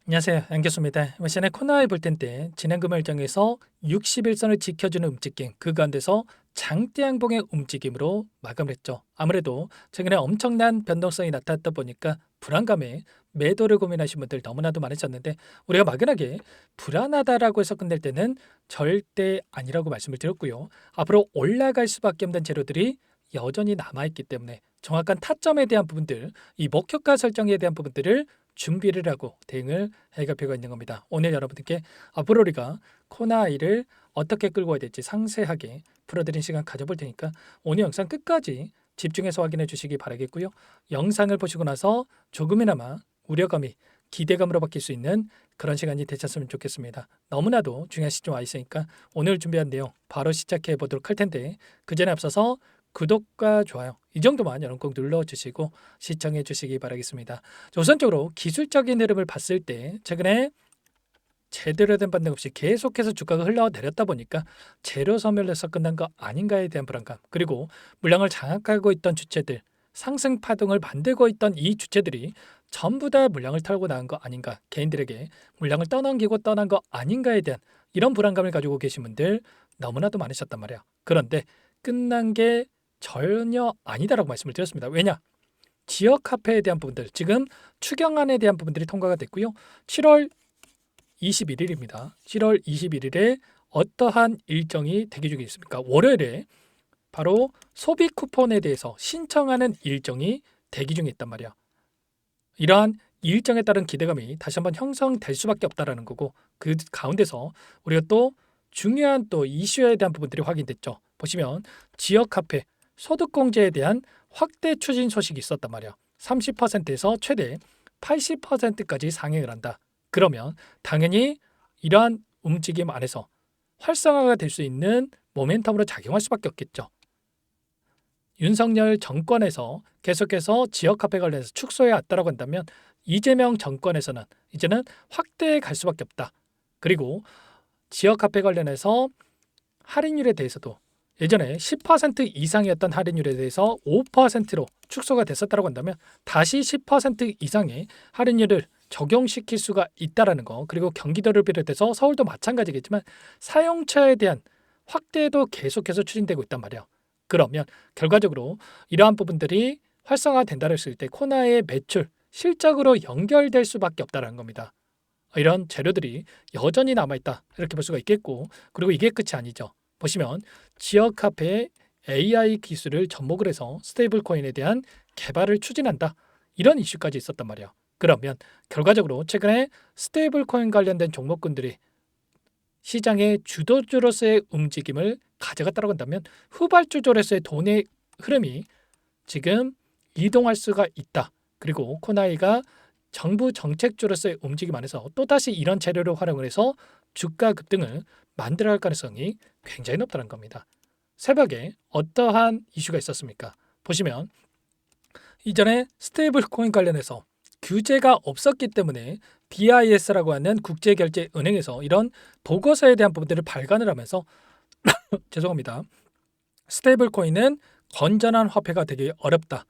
안녕하세요. 안교수입니다. 이번 시간에 코너에 볼 텐데 진행금 일정에서 60일선을 지켜주는 움직임, 그 가운데서 장대양봉의 움직임으로 마감을 했죠. 아무래도 최근에 엄청난 변동성이 나타났다 보니까 불안감에 매도를 고민하신 분들 너무나도 많으셨는데, 우리가 막연하게 불안하다라고 해서 끝낼 때는 절대 아니라고 말씀을 드렸고요. 앞으로 올라갈 수밖에 없는 재료들이 여전히 남아있기 때문에 정확한 타점에 대한 부분들, 이 목표가 설정에 대한 부분들을 준비를 하고 대응을 해갈 필요가 있는 겁니다. 오늘 여러분들께 앞으로 우리가 코나이를 어떻게 끌고 와야 될지 상세하게 풀어드린 시간 가져볼 테니까 오늘 영상 끝까지 집중해서 확인해 주시기 바라겠고요. 영상을 보시고 나서 조금이나마 우려감이 기대감으로 바뀔 수 있는 그런 시간이 되셨으면 좋겠습니다. 너무나도 중요한 시점 와 있으니까 오늘 준비한 내용 바로 시작해 보도록 할 텐데, 그 전에 앞서서 구독과 좋아요 이 정도만 여러분 꼭 눌러주시고 시청해 주시기 바라겠습니다. 우선적으로 기술적인 흐름을 봤을 때 최근에 제대로 된 반등 없이 계속해서 주가가 흘러내렸다 보니까 재료 소멸에서 끝난 거 아닌가에 대한 불안감, 그리고 물량을 장악하고 있던 주체들, 상승 파동을 만들고 있던 이 주체들이 전부 다 물량을 털고 나간 거 아닌가, 개인들에게 물량을 떠넘기고 떠난 거 아닌가에 대한 이런 불안감을 가지고 계신 분들 너무나도 많으셨단 말이야. 그런데 끝난 게 전혀 아니다라고 말씀을 드렸습니다. 왜냐? 지역 화폐에 대한 부분들, 지금 추경안에 대한 부분들이 통과가 됐고요. 7월 21일입니다. 7월 21일에 어떠한 일정이 대기 중에 있습니까? 월요일에 바로 소비 쿠폰에 대해서 신청하는 일정이 대기 중에 있단 말이야. 이러한 일정에 따른 기대감이 다시 한번 형성될 수밖에 없다라는 거고, 그 가운데서 우리가 또 중요한 또 이슈에 대한 부분들이 확인됐죠. 보시면 지역 화폐 소득공제에 대한 확대 추진 소식이 있었단 말이야. 30%에서 최대 80%까지 상향을 한다. 그러면 당연히 이러한 움직임 안에서 활성화가 될 수 있는 모멘텀으로 작용할 수밖에 없겠죠. 윤석열 정권에서 계속해서 지역 화폐 관련해서 축소해 왔다라고 한다면 이재명 정권에서는 이제는 확대해 갈 수밖에 없다. 그리고 지역 화폐 관련해서 할인율에 대해서도 예전에 10% 이상이었던 할인율에 대해서 5%로 축소가 됐었다고 한다면 다시 10% 이상의 할인율을 적용시킬 수가 있다라는 거, 그리고 경기도를 비롯해서 서울도 마찬가지겠지만 사용처에 대한 확대도 계속해서 추진되고 있단 말이에요. 그러면 결과적으로 이러한 부분들이 활성화된다고 했을 때 코나의 매출, 실적으로 연결될 수밖에 없다는 겁니다. 이런 재료들이 여전히 남아있다 이렇게 볼 수가 있겠고, 그리고 이게 끝이 아니죠. 보시면 지역 화폐의 AI 기술을 접목을 해서 스테이블 코인에 대한 개발을 추진한다, 이런 이슈까지 있었단 말이에요. 그러면 결과적으로 최근에 스테이블 코인 관련된 종목군들이 시장의 주도주로서의 움직임을 가져갔다고 한다면 후발주로서의 돈의 흐름이 지금 이동할 수가 있다. 그리고 코나이가 정부 정책주로서의 움직임 안에서 또다시 이런 재료를 활용을 해서 주가 급등을 만들어갈 가능성이 굉장히 높다는 겁니다. 새벽에 어떠한 이슈가 있었습니까? 보시면 이전에 스테이블 코인 관련해서 규제가 없었기 때문에 BIS라고 하는 국제결제은행에서 이런 보고서에 대한 부분들을 발간을 하면서 죄송합니다. 스테이블 코인은 건전한 화폐가 되기 어렵다,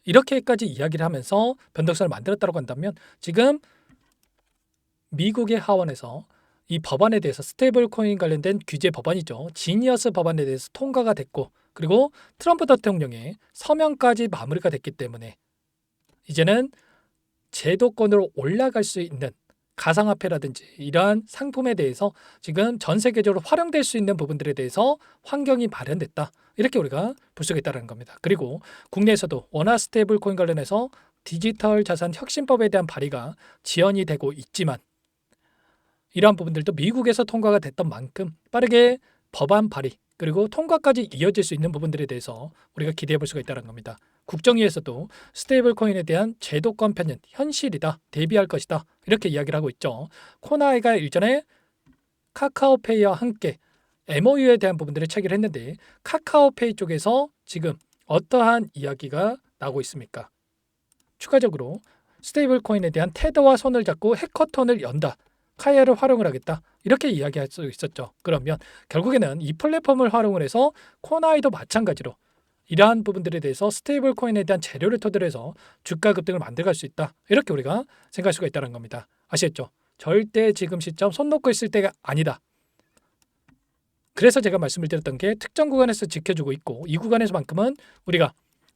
이렇게까지 이야기를 하면서 변동성을 만들었다고 한다면 지금 미국의 하원에서 이 법안에 대해서 스테이블 코인 관련된 규제 법안이죠. 지니어스 법안에 대해서 통과가 됐고, 그리고 트럼프 대통령의 서명까지 마무리가 됐기 때문에 이제는 제도권으로 올라갈 수 있는 가상화폐라든지 이러한 상품에 대해서 지금 전 세계적으로 활용될 수 있는 부분들에 대해서 환경이 마련됐다, 이렇게 우리가 볼 수가 있다는 겁니다. 그리고 국내에서도 원화 스테이블 코인 관련해서 디지털 자산 혁신법에 대한 발의가 지연이 되고 있지만 이러한 부분들도 미국에서 통과가 됐던 만큼 빠르게 법안 발의 그리고 통과까지 이어질 수 있는 부분들에 대해서 우리가 기대해 볼 수가 있다는 겁니다. 국정위에서도 스테이블 코인에 대한 제도권 편입 현실이다, 대비할 것이다, 이렇게 이야기를 하고 있죠. 코나이가 일전에 카카오페이와 함께 MOU에 대한 부분들을 체결했는데 카카오페이 쪽에서 지금 어떠한 이야기가 나오고 있습니까? 추가적으로 스테이블 코인에 대한 테더와 손을 잡고 해커톤을 연다, 카야를 활용을 하겠다, 이렇게 이야기할 수 있었죠. 그러면 결국에는 이 플랫폼을 활용을 해서 코나이도 마찬가지로 이러한 부분들에 대해서 스테이블 코인에 대한 재료를 토대로 해서 주가 급등을 만들어갈 수 있다, 이렇게 우리가 생각할 수가 있다는 겁니다. 아시겠죠? 절대 지금 시점 손 놓고 있을 때가 아니다. 그래서 제가 말씀을 드렸던 게 특정 구간에서 지켜주고 있고 이 구간에서만큼은 우리가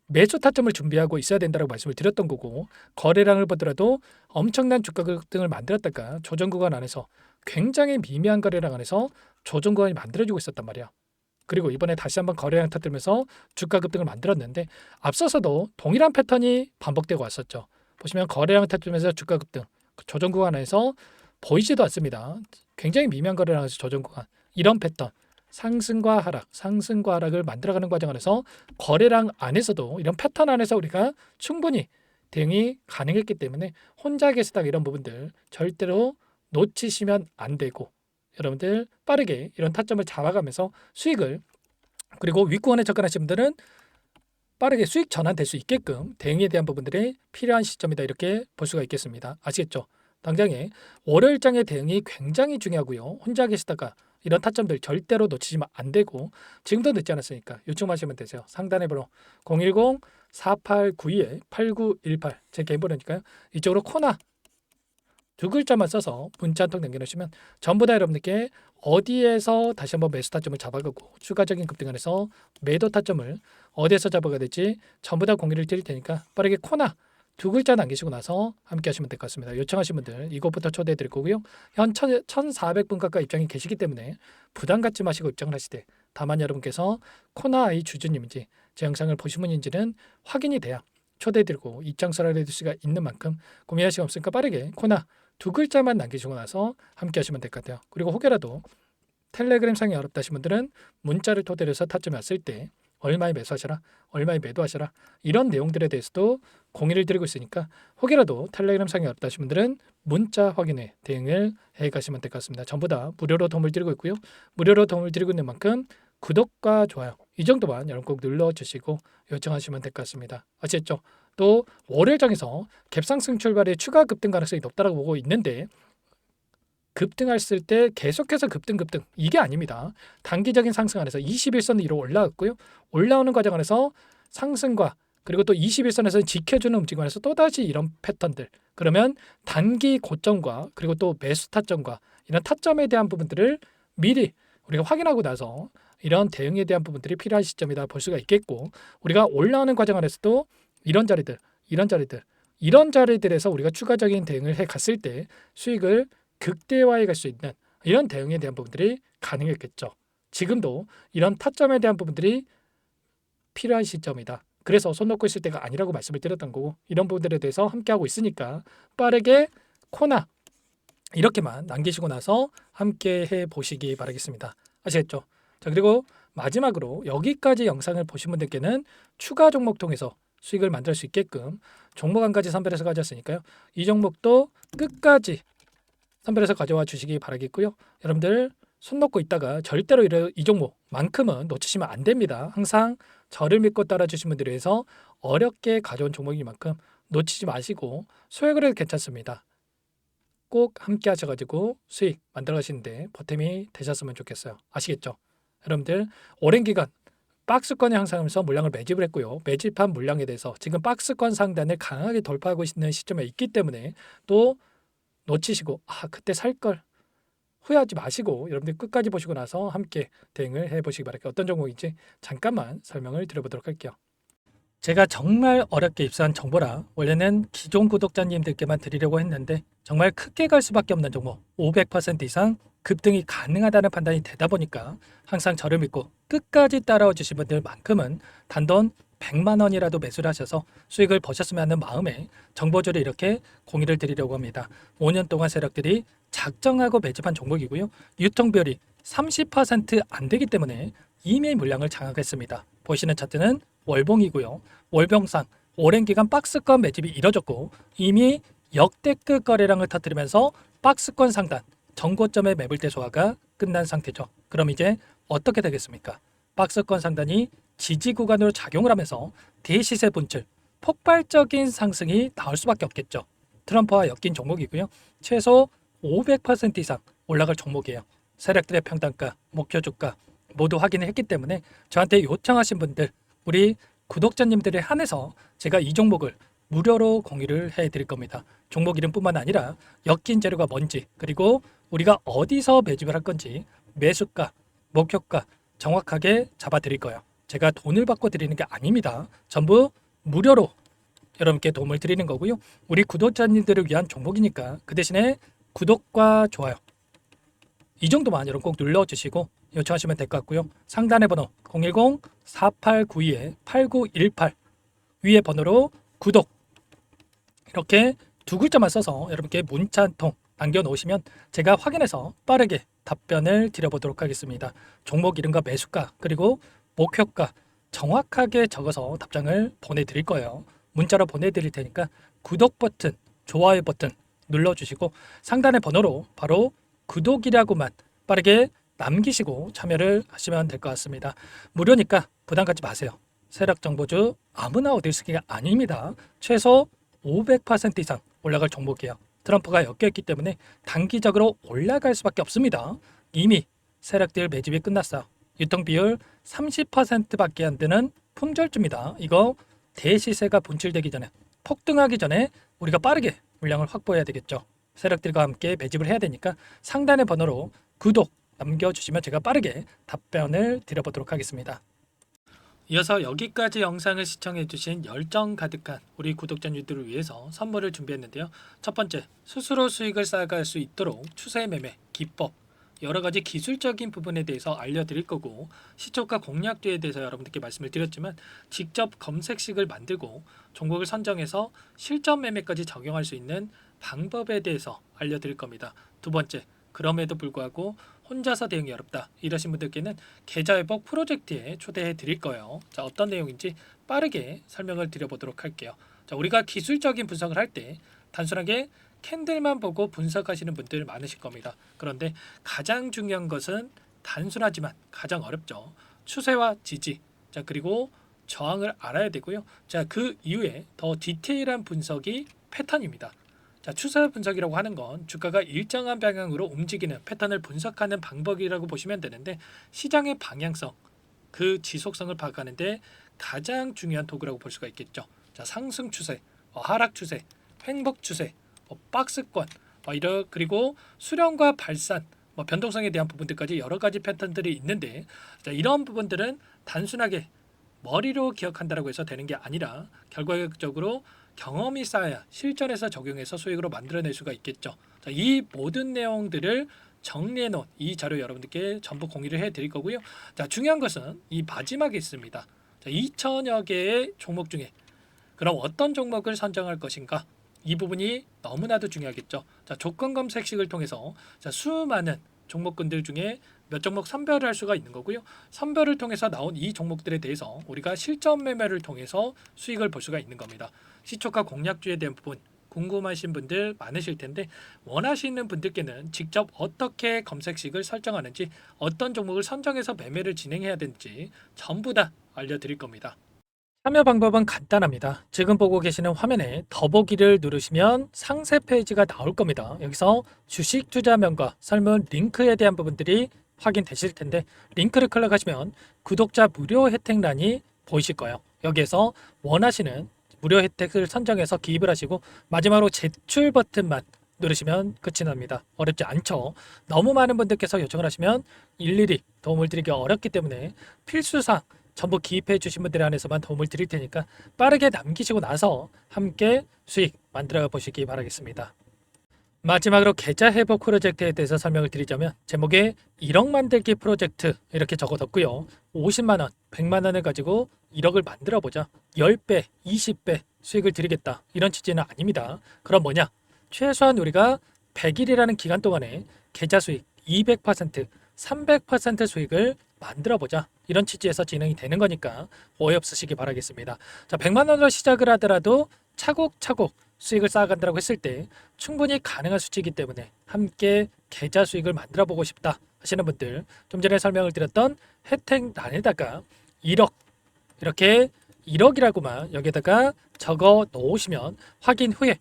매수 타점을 준비하고 있어야 된다고 말씀을 드렸던 거고, 거래량을 보더라도 엄청난 주가 급등을 만들었다가 조정 구간 안에서 굉장히 미미한 거래량 안에서 조정 구간이 만들어지고 있었단 말이야. 그리고 이번에 다시 한번 거래량 터뜨리면서 주가 급등을 만들었는데 앞서서도 동일한 패턴이 반복되고 왔었죠. 보시면 거래량 터뜨리면서 주가 급등, 조정 구간 안에서 보이지도 않습니다. 굉장히 미미한 거래량에서 조정 구간, 이런 패턴 상승과 하락, 상승과 하락을 만들어가는 과정 안에서 거래량 안에서도 이런 패턴 안에서 우리가 충분히 대응이 가능했기 때문에 혼자 계시다가 이런 부분들 절대로 놓치시면 안 되고, 여러분들 빠르게 이런 타점을 잡아가면서 수익을, 그리고 윗구간에 접근하신 분들은 빠르게 수익 전환될 수 있게끔 대응에 대한 부분들이 필요한 시점이다, 이렇게 볼 수가 있겠습니다. 아시겠죠? 당장에 월요일장의 대응이 굉장히 중요하고요. 혼자 계시다가 이런 타점들 절대로 놓치시면 안 되고, 지금도 늦지 않았으니까 요청하시면 되세요. 상단에 번호 010-4892-8918 제 개인 번호니까요. 이쪽으로 코나 두 글자만 써서 문자 한 통 남겨놓으시면 전부 다 여러분들께 어디에서 다시 한번 매수 타점을 잡아가고 추가적인 급등안에서 매도 타점을 어디에서 잡아가야 될지 전부 다 공유를 드릴 테니까 빠르게 코나 두 글자 남기시고 나서 함께 하시면 될 것 같습니다. 요청하신 분들 이것부터 초대해 드릴 거고요. 현 1,400분 가까이 입장이 계시기 때문에 부담 갖지 마시고 입장을 하시되, 다만 여러분께서 코나의 주주님인지 제 영상을 보신 분인지는 확인이 돼야 초대해 드리고 입장 설화를 해줄 수가 있는 만큼 고민할 시간 없으니까 빠르게 코나 두 글자만 남기시고 나서 함께 하시면 될 것 같아요. 그리고 혹여라도 텔레그램 상이 어렵다 하신 분들은 문자를 토대로 해서 타점이 왔을 때 얼마에 매수하셔라, 얼마에 매도하셔라, 이런 내용들에 대해서도 공유를 드리고 있으니까 혹여라도 텔레그램 상이 어렵다 하신 분들은 문자 확인에 대응을 해 가시면 될 것 같습니다. 전부 다 무료로 도움을 드리고 있고요. 무료로 도움을 드리고 있는 만큼 구독과 좋아요 이 정도만 여러분 꼭 눌러주시고 요청하시면 될 것 같습니다. 아시겠죠? 또 월요일장에서 갭상승 출발의 추가 급등 가능성이 높다고 보고 있는데, 급등했을 때 계속해서 급등 이게 아닙니다. 단기적인 상승 안에서 21선 위로 올라왔고요. 올라오는 과정 안에서 상승과 그리고 또 21선에서 지켜주는 움직임 안에서 또다시 이런 패턴들, 그러면 단기 고점과 그리고 또 매수 타점과 이런 타점에 대한 부분들을 미리 우리가 확인하고 나서 이런 대응에 대한 부분들이 필요한 시점이다 볼 수가 있겠고, 우리가 올라오는 과정 안에서도 이런 자리들에서 우리가 추가적인 대응을 해 갔을 때 수익을 극대화해 갈 수 있는 이런 대응에 대한 부분들이 가능했겠죠. 지금도 이런 타점에 대한 부분들이 필요한 시점이다. 그래서 손 놓고 있을 때가 아니라고 말씀을 드렸던 거고, 이런 부분들에 대해서 함께하고 있으니까 빠르게 코나 이렇게만 남기시고 나서 함께 해보시기 바라겠습니다. 아시겠죠? 자, 그리고 마지막으로 여기까지 영상을 보신 분들께는 추가 종목 통해서 수익을 만들 수 있게끔 종목 한 가지 선별해서 가져왔으니까요. 이 종목도 끝까지 선별해서 가져와 주시기 바라겠고요. 여러분들 손 놓고 있다가 절대로 이 종목만큼은 놓치시면 안 됩니다. 항상 저를 믿고 따라주신 분들에 의해서 어렵게 가져온 종목인 만큼 놓치지 마시고 소액을 해도 괜찮습니다. 꼭 함께 하셔가지고 수익 만들어 가시는데 보탬이 되셨으면 좋겠어요. 아시겠죠? 여러분들 오랜 기간 박스권의 향상하면서 물량을 매집을 했고요. 매집한 물량에 대해서 지금 박스권 상단을 강하게 돌파하고 있는 시점에 있기 때문에 또 놓치시고 그때 살 걸 후회하지 마시고 여러분들 끝까지 보시고 나서 함께 대응을 해보시기 바랄게요. 어떤 종목인지 잠깐만 설명을 드려보도록 할게요. 제가 정말 어렵게 입수한 정보라 원래는 기존 구독자님들께만 드리려고 했는데 정말 크게 갈 수밖에 없는 종목, 500% 이상 급등이 가능하다는 판단이 되다 보니까 항상 저를 믿고 끝까지 따라와 주신 분들만큼은 단돈 100만 원이라도 매수를 하셔서 수익을 보셨으면 하는 마음에 정보주를 이렇게 공유를 드리려고 합니다. 5년 동안 세력들이 작정하고 매집한 종목이고요. 유통비율이 30%안 되기 때문에 이미 물량을 장악했습니다. 보시는 차트는 월봉이고요. 월봉상 오랜 기간 박스권 매집이 이뤄졌고 이미 역대급 거래량을 터뜨리면서 박스권 상단 정고점의 매물대 소화가 끝난 상태죠. 그럼 이제 어떻게 되겠습니까? 박스권 상단이 지지 구간으로 작용을 하면서 대시세 분출, 폭발적인 상승이 나올 수밖에 없겠죠. 트럼프와 엮인 종목이고요. 최소 500% 이상 올라갈 종목이에요. 세력들의 평단가, 목표 주가 모두 확인을 했기 때문에 저한테 요청하신 분들, 우리 구독자님들에 한해서 제가 이 종목을 무료로 공유를 해드릴 겁니다. 종목 이름뿐만 아니라 엮인 재료가 뭔지, 그리고 우리가 어디서 매집을 할 건지 매수가, 목표가 정확하게 잡아드릴 거예요. 제가 돈을 받고 드리는 게 아닙니다. 전부 무료로 여러분께 도움을 드리는 거고요. 우리 구독자님들을 위한 종목이니까 그 대신에 구독과 좋아요 이 정도만 여러분 꼭 눌러주시고 요청하시면 될 것 같고요. 상단의 번호 010-4892-8918 위에 번호로 구독 이렇게 두 글자만 써서 여러분께 문자 한 통 남겨놓으시면 제가 확인해서 빠르게 답변을 드려보도록 하겠습니다. 종목 이름과 매수가 그리고 목표가 정확하게 적어서 답장을 보내드릴 거예요. 문자로 보내드릴 테니까 구독 버튼, 좋아요 버튼 눌러주시고 상단의 번호로 바로 구독이라고만 빠르게 남기시고 참여를 하시면 될 것 같습니다. 무료니까 부담 갖지 마세요. 세력정보주 아무나 얻을 수 있는 게 아닙니다. 최소 500% 이상 올라갈 종목이에요. 트럼프가 엮여있기 때문에 단기적으로 올라갈 수밖에 없습니다. 이미 세력들 매집이 끝났어요. 유통비율 30%밖에 안 되는 품절주입니다. 이거 대시세가 분출되기 전에 폭등하기 전에 우리가 빠르게 물량을 확보해야 되겠죠. 세력들과 함께 매집을 해야 되니까 상단의 번호로 구독 남겨주시면 제가 빠르게 답변을 드려보도록 하겠습니다. 이어서 여기까지 영상을 시청해주신 열정 가득한 우리 구독자님들을 위해서 선물을 준비했는데요. 첫 번째, 스스로 수익을 쌓아갈 수 있도록 추세 매매 기법 여러 가지 기술적인 부분에 대해서 알려드릴 거고 시초가 공략주에 대해서 여러분들께 말씀을 드렸지만 직접 검색식을 만들고 종목을 선정해서 실전 매매까지 적용할 수 있는 방법에 대해서 알려드릴 겁니다. 두 번째, 그럼에도 불구하고 혼자서 대응이 어렵다 이러신 분들께는 계좌회복 프로젝트에 초대해 드릴 거예요. 자, 어떤 내용인지 빠르게 설명을 드려보도록 할게요. 자, 우리가 기술적인 분석을 할 때 단순하게 캔들만 보고 분석하시는 분들 많으실 겁니다. 그런데 가장 중요한 것은 단순하지만 가장 어렵죠. 추세와 지지, 자 그리고 저항을 알아야 되고요. 자, 그 이후에 더 디테일한 분석이 패턴입니다. 자, 추세 분석이라고 하는 건 주가가 일정한 방향으로 움직이는 패턴을 분석하는 방법이라고 보시면 되는데 시장의 방향성, 그 지속성을 파악하는데 가장 중요한 도구라고 볼 수가 있겠죠. 자, 상승 추세, 하락 추세, 횡복 추세, 박스권, 그리고 수렴과 발산, 변동성에 대한 부분들까지 여러 가지 패턴들이 있는데 자, 이런 부분들은 단순하게 머리로 기억한다고 해서 되는 게 아니라 결과적으로 경험이 쌓아야 실전에서 적용해서 수익으로 만들어낼 수가 있겠죠. 자, 이 모든 내용들을 정리해 놓은 이 자료 여러분들께 전부 공유를 해 드릴 거고요. 자, 중요한 것은 이 마지막에 있습니다. 자, 2천여 개의 종목 중에 그럼 어떤 종목을 선정할 것인가? 이 부분이 너무나도 중요하겠죠. 자, 조건 검색식을 통해서 자, 수많은 종목군들 중에 몇 종목 선별을 할 수가 있는 거고요. 선별을 통해서 나온 이 종목들에 대해서 우리가 실전 매매를 통해서 수익을 볼 수가 있는 겁니다. 시초가 공략주에 대한 부분 궁금하신 분들 많으실 텐데 원하시는 분들께는 직접 어떻게 검색식을 설정하는지 어떤 종목을 선정해서 매매를 진행해야 되는지 전부 다 알려드릴 겁니다. 참여 방법은 간단합니다. 지금 보고 계시는 화면에 더보기를 누르시면 상세 페이지가 나올 겁니다. 여기서 주식 투자명과 설문 링크에 대한 부분들이 확인되실 텐데 링크를 클릭하시면 구독자 무료 혜택란이 보이실 거예요. 여기에서 원하시는 무료 혜택을 선정해서 기입을 하시고 마지막으로 제출 버튼만 누르시면 끝이 납니다. 어렵지 않죠? 너무 많은 분들께서 요청을 하시면 일일이 도움을 드리기 어렵기 때문에 필수사항 전부 기입해 주신 분들 안에서만 도움을 드릴 테니까 빠르게 남기시고 나서 함께 수익 만들어 보시기 바라겠습니다. 마지막으로 계좌 회복 프로젝트에 대해서 설명을 드리자면 제목에 1억 만들기 프로젝트 이렇게 적어뒀고요. 50만 원, 100만 원을 가지고 1억을 만들어 보자. 10배, 20배 수익을 드리겠다. 이런 취지는 아닙니다. 그럼 뭐냐? 최소한 우리가 100일이라는 기간 동안에 계좌 수익 200%, 300% 수익을 만들어 보자. 이런 취지에서 진행이 되는 거니까 오해 없으시기 바라겠습니다. 자, 100만 원으로 시작을 하더라도 차곡차곡 수익을 쌓아간다고 했을 때 충분히 가능한 수치이기 때문에 함께 계좌 수익을 만들어 보고 싶다 하시는 분들 좀 전에 설명을 드렸던 혜택란에다가 1억 이렇게 1억이라고만 여기다가 적어 놓으시면 확인 후에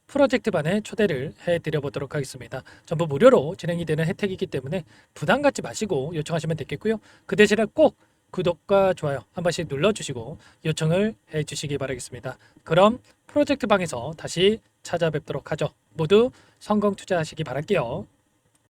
프로젝트반에 초대를 해드려 보도록 하겠습니다. 전부 무료로 진행이 되는 혜택이기 때문에 부담 갖지 마시고 요청하시면 되겠고요. 그 대신에 꼭 구독과 좋아요 한 번씩 눌러주시고 요청을 해주시기 바라겠습니다. 그럼 프로젝트 방에서 다시 찾아뵙도록 하죠. 모두 성공 투자하시기 바랄게요.